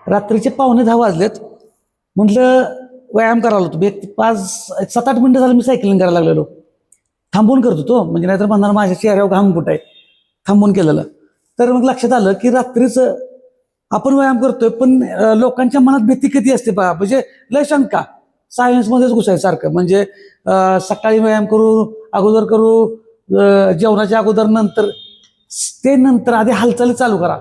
रात्रीचे 9:45 वाजलेत. म्हटलं व्यायाम करायला होतो. एक 7-8 मिनिटं झालं मी सायकलिंग करायला लागलेलो. थांबून करतो तो, म्हणजे नाहीतर म्हणणार माझ्या चेहऱ्यावर घाम कुठं आहे, थांबून केलेलं. तर मग लक्षात आलं की रात्रीचं आपण व्यायाम करतोय, पण लोकांच्या मनात भीती किती असते पहा. म्हणजे लय शंका, सायन्समध्येच घुसायचं सारखं. म्हणजे सकाळी व्यायाम करू, अगोदर करू, जेवणाच्या अगोदर, नंतर. ते नंतर आधी हालचाली चालू करा.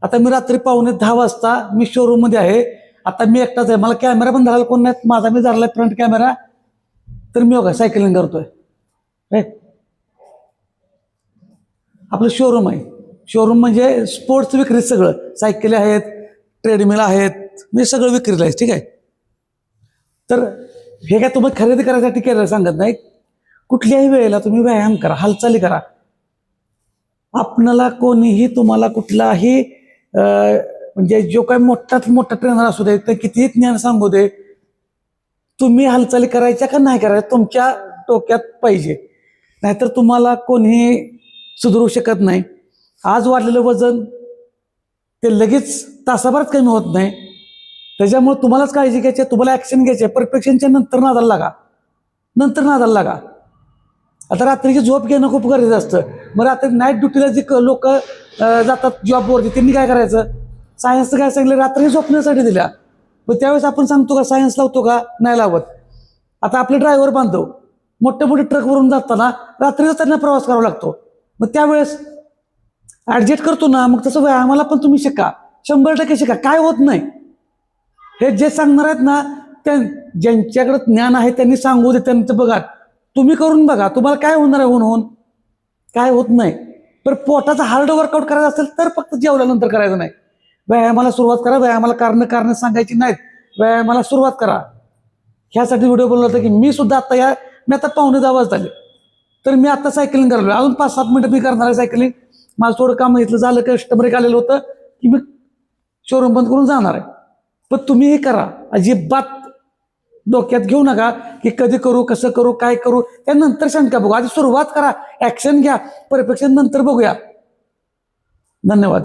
आता मी रात्री 9:45 वाजता मी शोरूम मध्ये आहे. आता मी एकटाच आहे, मला कॅमेरा पण धरायला कोण नाही. माझा मी धरलाय फ्रंट कॅमेरा. तर मी बघा सायकलिंग करतोय. आपलं शोरूम आहे. शोरूम म्हणजे स्पोर्ट्स विक्री, सगळं सायकली आहेत, ट्रेडमिल आहेत, म्हणजे सगळं विक्रीला आहे. ठीक आहे. तर हे काय तुम्ही खरेदी करायसाठी केलं सांगत नाही. कुठल्याही वेळेला तुम्ही व्यायाम करा, हालचाली करा. आपणाला कोणीही तुम्हाला कुठलाही म्हणजे जो काही मोठाच मोठा ट्रेनर असू दे, तर कितीही ज्ञान सांगू दे, तुम्ही हालचाली करायच्या का नाही करायच्या तुमच्या डोक्यात पाहिजे. नाहीतर तुम्हाला कोणी सुधारू शकत नाही. आज वाढलेलं वजन ते लगेच तासाभरात कमी होत नाही. त्याच्यामुळे तुम्हालाच काळजी घ्यायची, तुम्हाला ऍक्शन घ्यायची. परफेक्शनच्या नंतर नादाला लागा. आता रात्रीची झोप घेणं खूप गरजेचं असतं. मग रात्री नाईट ड्युटीला जे लोक जातात जॉबवरती, त्यांनी काय करायचं? सायन्सचं काय सांगितलं, रात्री झोपण्यासाठी दिल्या. मग त्यावेळेस आपण सांगतो का सायन्स लावतो का? नाही लावत. आता आपले ड्रायव्हर बांधव मोठे मोठे ट्रकवरून जाताना रात्रीच त्यांना प्रवास करावा लागतो. मग त्यावेळेस ऍडजस्ट करतो ना. मग तसं व्यायामाला पण तुम्ही शिका, 100% शिका. काय होत नाही हे जे सांगणार आहेत ना, त्या ज्यांच्याकडे ज्ञान आहे त्यांनी सांगू दे. त्यांचं बघा, तुम्ही करून बघा, तुम्हाला काय होणार आहे. होऊन काय होत नाही. पण पोटाचा हार्ड वर्कआउट करायचा असेल तर फक्त जेवल्यानंतर करायचं नाही. व्यायामाला सुरुवात करा. व्यायामाला कारण सांगायची नाहीत, व्यायामाला सुरुवात करा. ह्यासाठी व्हिडिओ बनवला होता की मी सुद्धा आता मी आता 9:45 वाजता आले, तर मी आता सायकलिंग करायला अजून 5-7 मिनिटं मी करणार आहे सायकलिंग. माझं थोडं काम इथलं झालं, कस्टमर एक आलेलं होतं की मी शोरूम बंद करून जाणार आहे. पण तुम्ही हे करा, अजिबात डोक्यात घेऊ नका की कधी करू, कसं करू, काय करू. त्यानंतर शंका बघू. आधी सुरुवात करा, ऍक्शन घ्या, परफेक्शन नंतर बघूया. धन्यवाद.